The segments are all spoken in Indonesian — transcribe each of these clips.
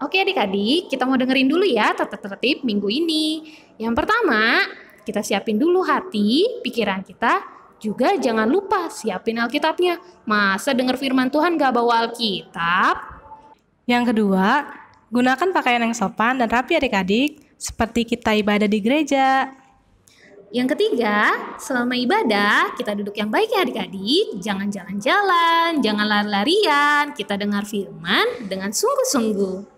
Oke adik-adik, kita mau dengerin dulu ya tata tertib minggu ini. Yang pertama, kita siapin dulu hati, pikiran kita. Juga jangan lupa siapin Alkitabnya. Masa denger firman Tuhan gak bawa Alkitab? Yang kedua, gunakan pakaian yang sopan dan rapi adik-adik, seperti kita ibadah di gereja. Yang ketiga, selama ibadah, kita duduk yang baik ya adik-adik. Jangan jalan-jalan, jangan lari-larian. Kita dengar firman dengan sungguh-sungguh.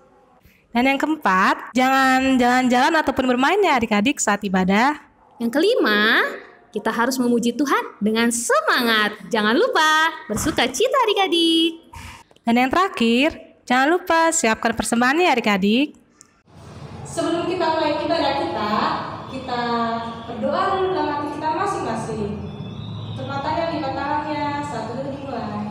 Dan yang keempat, jangan jalan-jalan ataupun bermain ya adik-adik saat ibadah. Yang kelima, kita harus memuji Tuhan dengan semangat. Jangan lupa bersuka cita adik-adik. Dan yang terakhir, jangan lupa siapkan persembahannya ya adik-adik. Sebelum kita mulai ibadah kita berdoa dulu dalam hati kita masing-masing. Tutup matanya, lipat tangannya, satu dulu dimulai.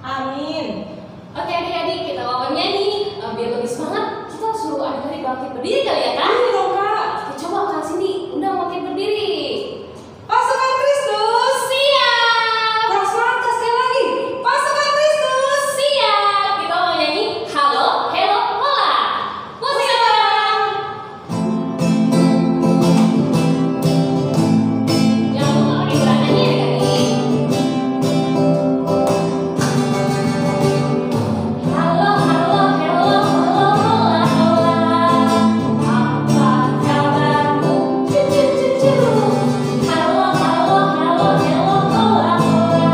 Amin. Oke adik-adik, kita mau nyanyi. Biar lebih semangat, kita suruh adik-adik bangkit berdiri kali ya kan? Ayo dong Kak. Coba Kak Cindy, undang bangkit berdiri. Pasukan Kristus. Siap. Terus semangat sekali lagi. Pasukan Kristus. Siap. Kita mau nyanyi. Halo, hello, hola. Musik dong. Jangan lupa pakai gerakannya ya adik-adik. Halo, halo, hello, hola, hola. Apa kabarmu? Cucu. Halo, halo, halo, hello, hola, hola.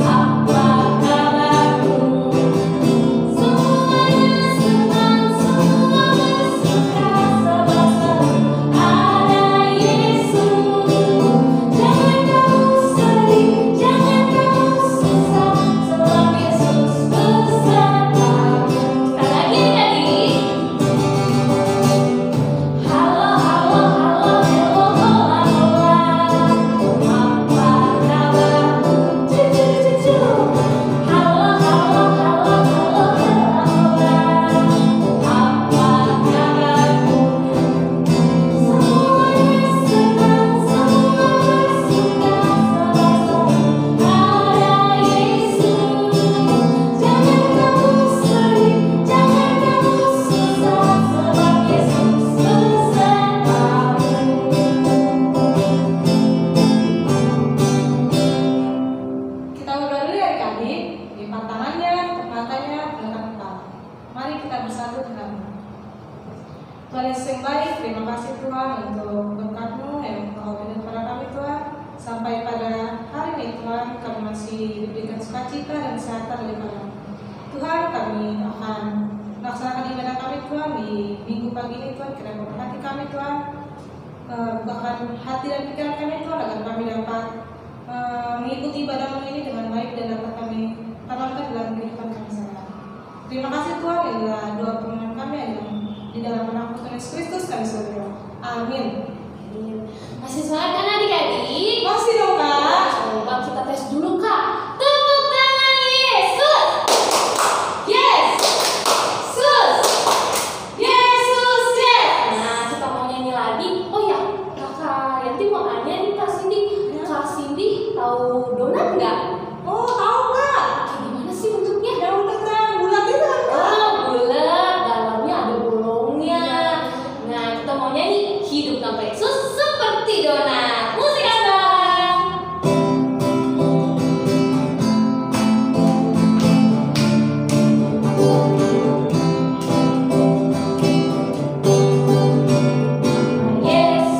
Apa kabarmu? Semuanya senang, semua bersuka, serba seru ada Yesus. Jangan kamu sedih, jangan kamu susah, sebab Yesus besertamu. Kita lagi adik-adik. Halo, halo, halo, hello, hola, hola. Apa kabarmu? Cucu. Halo, halo, halo, halo, hola, hola. Apa kabarmu? Semuanya senang, semua bersuka, serba seru ada Yesus. Jangan kamu sedih, jangan kamu susah, sebab Yesus besertamu. Kita berdoa dulu ya adik-adik. Lipat tangannya, tutup matanya, belakang kepala. Mari kita bersatu dengan Tuhan Yesus yang baik. Terima kasih Tuhan untuk berkat-Mu yang Kau berikan kepada kami Tuhan. Sampai pada hari ini Tuhan, kami masih diberikan sukacita dan kesehatan daripada Tuhan. Kami akan melaksanakan ibadah kami Tuhan di minggu pagi ini Tuhan. Kiranya memberkati kami Tuhan. Bukakan hati dan pikiran kami Tuhan agar kami dapat mengikuti ibadah ini dengan baik dan dapat kami tanamkan dalam kehidupan kami sehari-hari. Terima kasih Tuhan, inilah doa permohonan kami di dalam nama Tuhan Yesus Kristus kami sudah berdoa. Amin. Masih semangat kan adik-adik? Masih dong Kak. Coba kita tes dulu Kak. Tepuk tangan Yesus. Yes. Sus. Yesus yes. Nah kita mau nyanyi lagi. Oh ya Kakak Yanti mau nanya nih Kak Cindy. Kak Cindy tahu donat nggak? Oh tahu Kak. Kayak gimana sih bentuknya? Daun yang bulat itu kan Kak. Oh bulat, dalamnya ada bolongnya. Nah kita mau nyanyi hidup tanpa Yesus seperti donat. Musik Abang. Yesus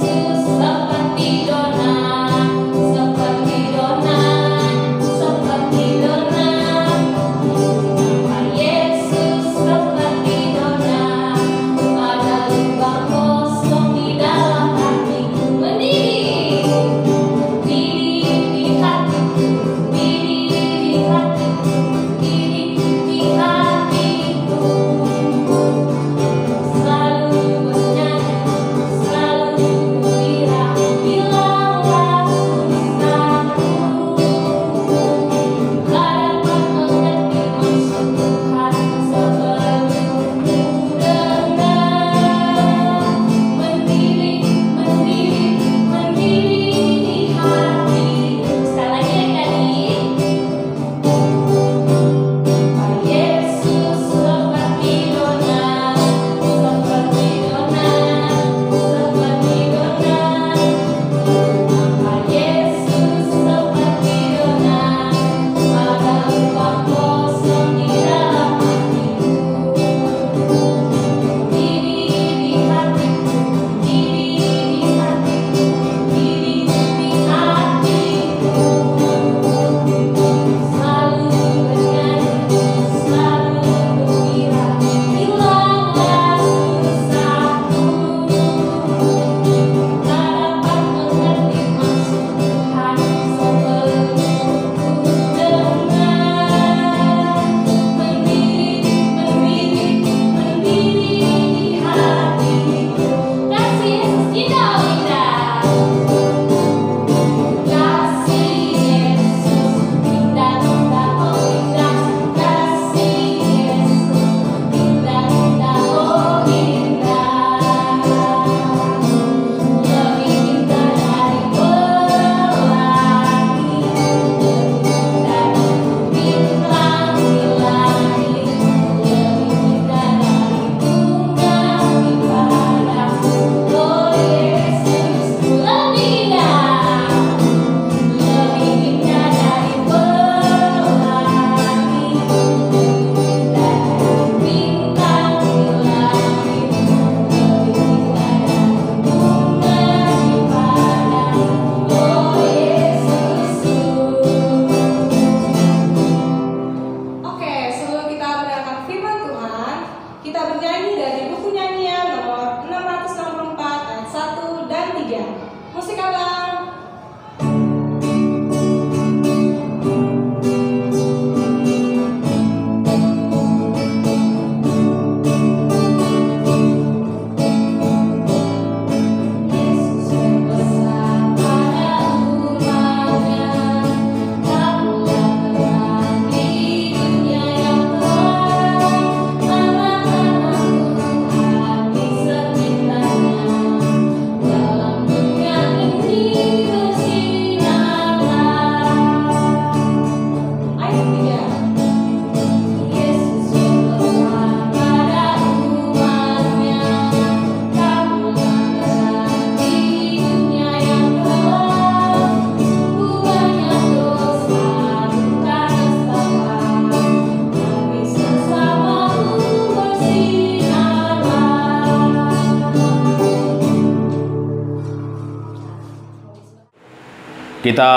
Kita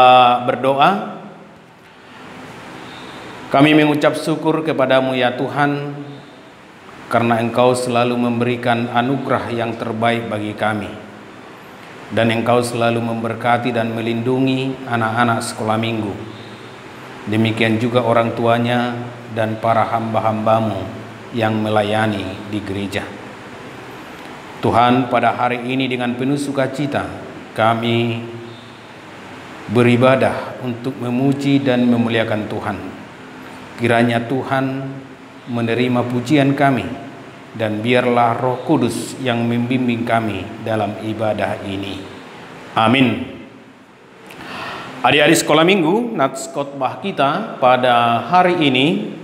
berdoa. Kami mengucap syukur kepadamu ya Tuhan, karena Engkau selalu memberikan anugerah yang terbaik bagi kami. Dan Engkau selalu memberkati dan melindungi anak-anak sekolah minggu. Demikian juga orang tuanya dan para hamba-hambamu yang melayani di gereja. Tuhan, pada hari ini dengan penuh sukacita kami beribadah untuk memuji dan memuliakan Tuhan. Kiranya Tuhan menerima pujian kami, dan biarlah Roh Kudus yang membimbing kami dalam ibadah ini. Amin. Adik-adik sekolah minggu, nats khotbah kita pada hari ini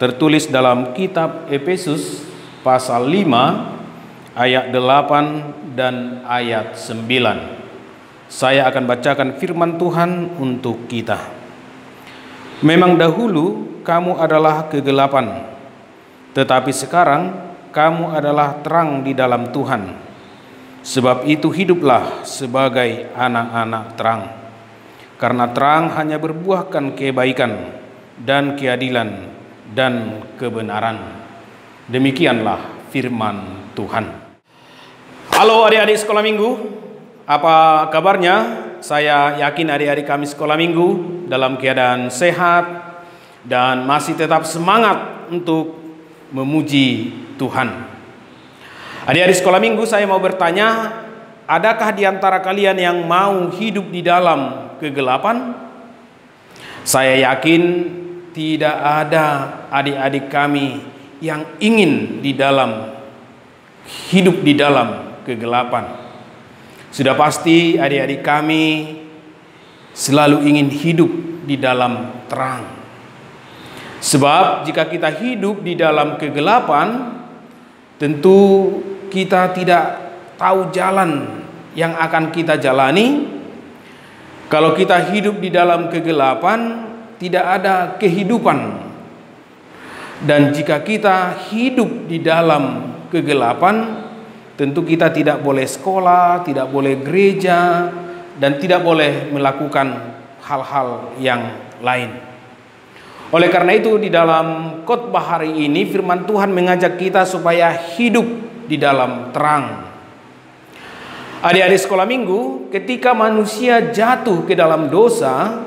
tertulis dalam kitab Efesus pasal 5 ayat 8 dan ayat 9. Saya akan bacakan firman Tuhan untuk kita. Memang dahulu kamu adalah kegelapan, tetapi sekarang kamu adalah terang di dalam Tuhan. Sebab itu hiduplah sebagai anak-anak terang. Karena terang hanya berbuahkan kebaikan dan keadilan dan kebenaran. Demikianlah firman Tuhan. Halo adik-adik sekolah minggu, apa kabarnya? Saya yakin adik-adik kami sekolah minggu dalam keadaan sehat dan masih tetap semangat untuk memuji Tuhan. Adik-adik sekolah minggu, saya mau bertanya, adakah di antara kalian yang mau hidup di dalam kegelapan? Saya yakin tidak ada adik-adik kami yang ingin hidup di dalam kegelapan. Sudah pasti adik-adik kami selalu ingin hidup di dalam terang. Sebab jika kita hidup di dalam kegelapan, tentu kita tidak tahu jalan yang akan kita jalani. Kalau kita hidup di dalam kegelapan, tidak ada kehidupan. Dan jika kita hidup di dalam kegelapan, tentu kita tidak boleh sekolah, tidak boleh gereja, dan tidak boleh melakukan hal-hal yang lain. Oleh karena itu di dalam khotbah hari ini firman Tuhan mengajak kita supaya hidup di dalam terang. Adik-adik sekolah minggu, ketika manusia jatuh ke dalam dosa,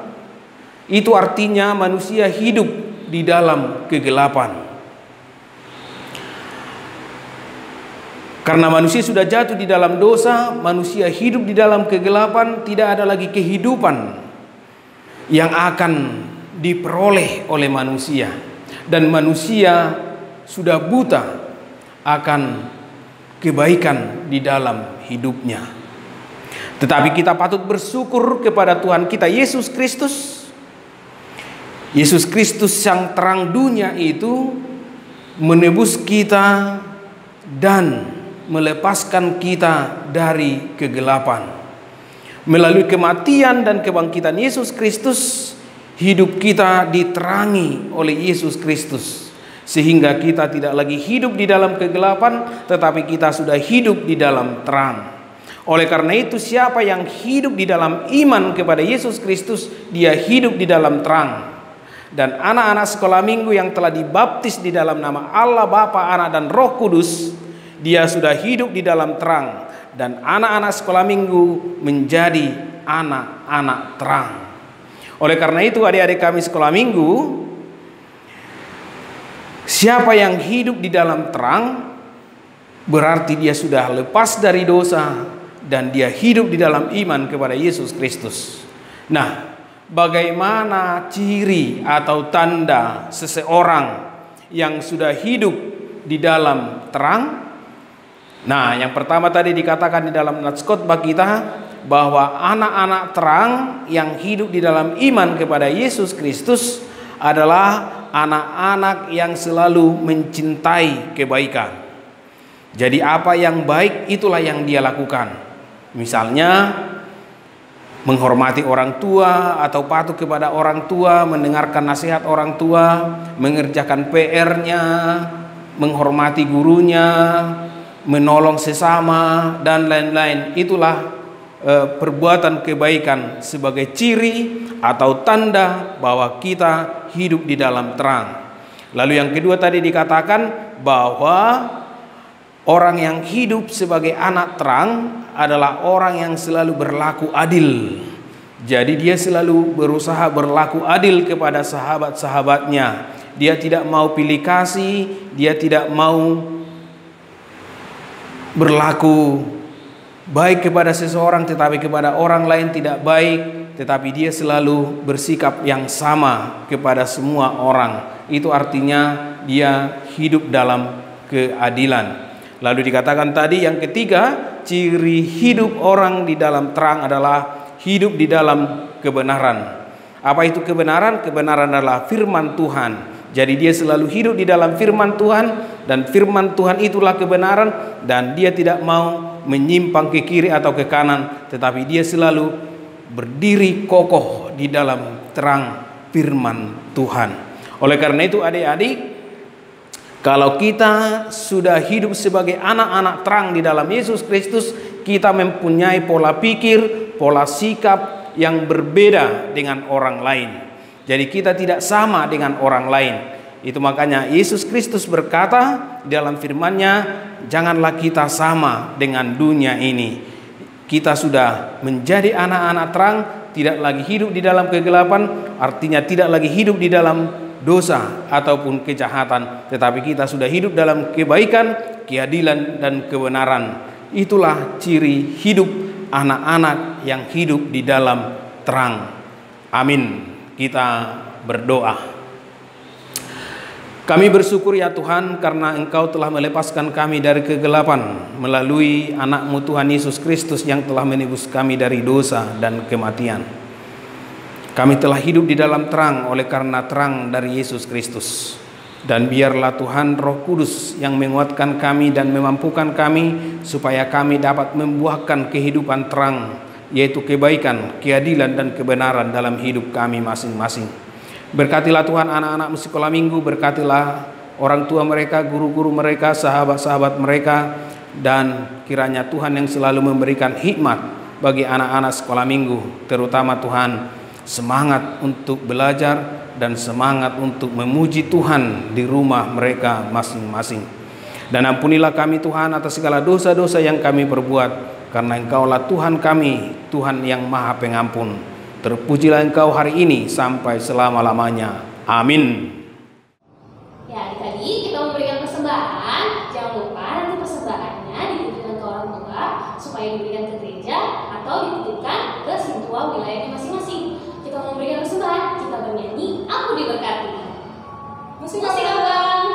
itu artinya manusia hidup di dalam kegelapan. Karena manusia sudah jatuh di dalam dosa, manusia hidup di dalam kegelapan, tidak ada lagi kehidupan yang akan diperoleh oleh manusia. Dan manusia sudah buta akan kebaikan di dalam hidupnya. Tetapi kita patut bersyukur kepada Tuhan kita Yesus Kristus. Yesus Kristus yang terang dunia itu menebus kita dan melepaskan kita dari kegelapan. Melalui kematian dan kebangkitan Yesus Kristus, hidup kita diterangi oleh Yesus Kristus, sehingga kita tidak lagi hidup di dalam kegelapan, tetapi kita sudah hidup di dalam terang. Oleh karena itu, siapa yang hidup di dalam iman kepada Yesus Kristus, dia hidup di dalam terang. Dan anak-anak sekolah minggu yang telah dibaptis di dalam nama Allah Bapa, Anak dan Roh Kudus, dia sudah hidup di dalam terang. Dan anak-anak sekolah minggu menjadi anak-anak terang. Oleh karena itu adik-adik kami sekolah minggu, siapa yang hidup di dalam terang, berarti dia sudah lepas dari dosa dan dia hidup di dalam iman kepada Yesus Kristus. Nah, bagaimana ciri atau tanda seseorang yang sudah hidup di dalam terang? Nah, yang pertama tadi dikatakan di dalam nats khotbah kita bahwa anak-anak terang yang hidup di dalam iman kepada Yesus Kristus adalah anak-anak yang selalu mencintai kebaikan. Jadi apa yang baik itulah yang dia lakukan. Misalnya menghormati orang tua atau patuh kepada orang tua, mendengarkan nasihat orang tua, mengerjakan PR-nya, menghormati gurunya, menolong sesama dan lain-lain. Itulah perbuatan kebaikan sebagai ciri atau tanda bahwa kita hidup di dalam terang. Lalu yang kedua tadi dikatakan bahwa orang yang hidup sebagai anak terang adalah orang yang selalu berlaku adil. Jadi dia selalu berusaha berlaku adil kepada sahabat-sahabatnya. Dia tidak mau pilih kasih, dia tidak mau berlaku baik kepada seseorang tetapi kepada orang lain tidak baik, tetapi dia selalu bersikap yang sama kepada semua orang. Itu artinya dia hidup dalam keadilan. Lalu dikatakan tadi yang ketiga, ciri hidup orang di dalam terang adalah hidup di dalam kebenaran. Apa itu kebenaran? Kebenaran adalah firman Tuhan. Jadi dia selalu hidup di dalam firman Tuhan, dan firman Tuhan itulah kebenaran, dan dia tidak mau menyimpang ke kiri atau ke kanan, tetapi dia selalu berdiri kokoh di dalam terang firman Tuhan. Oleh karena itu adik-adik, kalau kita sudah hidup sebagai anak-anak terang di dalam Yesus Kristus, kita mempunyai pola pikir, pola sikap yang berbeda dengan orang lain. Jadi kita tidak sama dengan orang lain. Itu makanya Yesus Kristus berkata dalam firman-Nya, janganlah kita sama dengan dunia ini. Kita sudah menjadi anak-anak terang, tidak lagi hidup di dalam kegelapan, artinya tidak lagi hidup di dalam dosa ataupun kejahatan, tetapi kita sudah hidup dalam kebaikan, keadilan dan kebenaran. Itulah ciri hidup anak-anak yang hidup di dalam terang. Amin. Kita berdoa. Kami bersyukur ya Tuhan, karena Engkau telah melepaskan kami dari kegelapan melalui anak-Mu Tuhan Yesus Kristus yang telah menebus kami dari dosa dan kematian. Kami telah hidup di dalam terang oleh karena terang dari Yesus Kristus. Dan biarlah Tuhan Roh Kudus yang menguatkan kami dan memampukan kami supaya kami dapat membuahkan kehidupan terang, yaitu kebaikan, keadilan dan kebenaran dalam hidup kami masing-masing. Berkatilah Tuhan anak-anak sekolah minggu, berkatilah orang tua mereka, guru-guru mereka, sahabat-sahabat mereka, dan kiranya Tuhan yang selalu memberikan hikmat bagi anak-anak sekolah minggu, terutama Tuhan semangat untuk belajar dan semangat untuk memuji Tuhan di rumah mereka masing-masing. Dan ampunilah kami Tuhan atas segala dosa-dosa yang kami perbuat, karena Engkaulah Tuhan kami, Tuhan yang Maha Pengampun. Terpujilah Engkau hari ini sampai selama-lamanya. Amin. Ya, adik-adik, kita memberikan persembahan. Jangan lupa nanti persembahannya dititipkan ke orang tua supaya diberikan ke gereja atau dititipkan ke sintua wilayahnya masing-masing. Kita memberikan persembahan, kita bernyanyi Aku Diberkati. Masing-masing abang.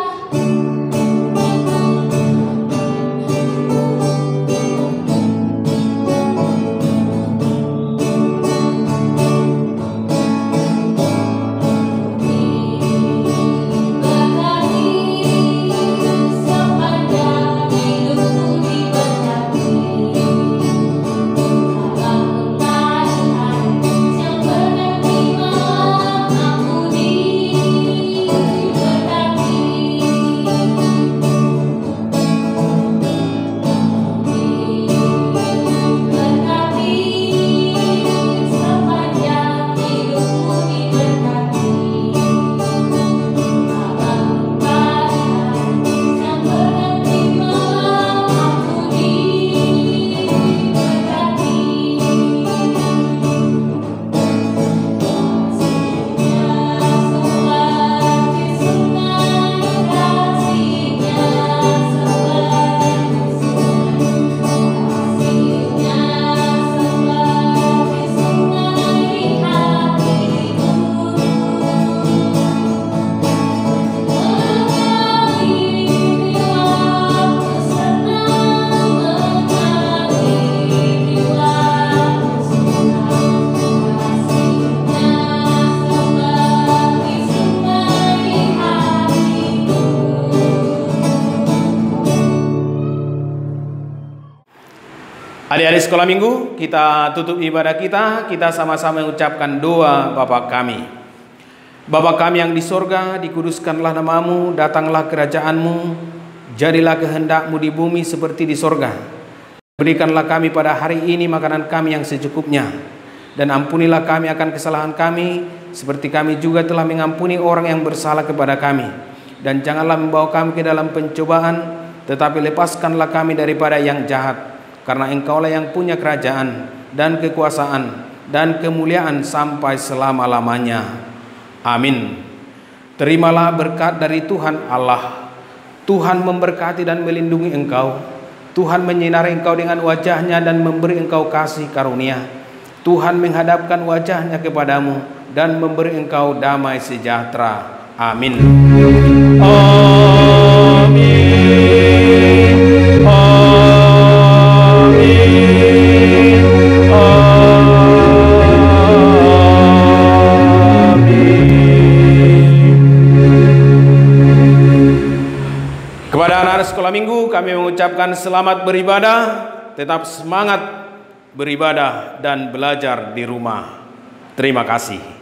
Adik-adik sekolah minggu, kita tutup ibadah kita sama-sama mengucapkan doa Bapa kami. Bapa kami yang di sorga, dikuduskanlah namamu, datanglah kerajaanmu, jadilah kehendakmu di bumi seperti di sorga. Berikanlah kami pada hari ini makanan kami yang secukupnya, dan ampunilah kami akan kesalahan kami, seperti kami juga telah mengampuni orang yang bersalah kepada kami. Dan janganlah membawa kami ke dalam pencobaan, tetapi lepaskanlah kami daripada yang jahat. Karena Engkaulah yang punya kerajaan, dan kekuasaan, dan kemuliaan sampai selama-lamanya. Amin. Terimalah berkat dari Tuhan Allah. Tuhan memberkati dan melindungi engkau. Tuhan menyinari engkau dengan wajah-Nya dan memberi engkau kasih karunia. Tuhan menghadapkan wajah-Nya kepadamu dan memberi engkau damai sejahtera. Amin. Amin. Amin. Kepada anak-anak sekolah minggu kami mengucapkan selamat beribadah, tetap semangat beribadah dan belajar di rumah. Terima kasih.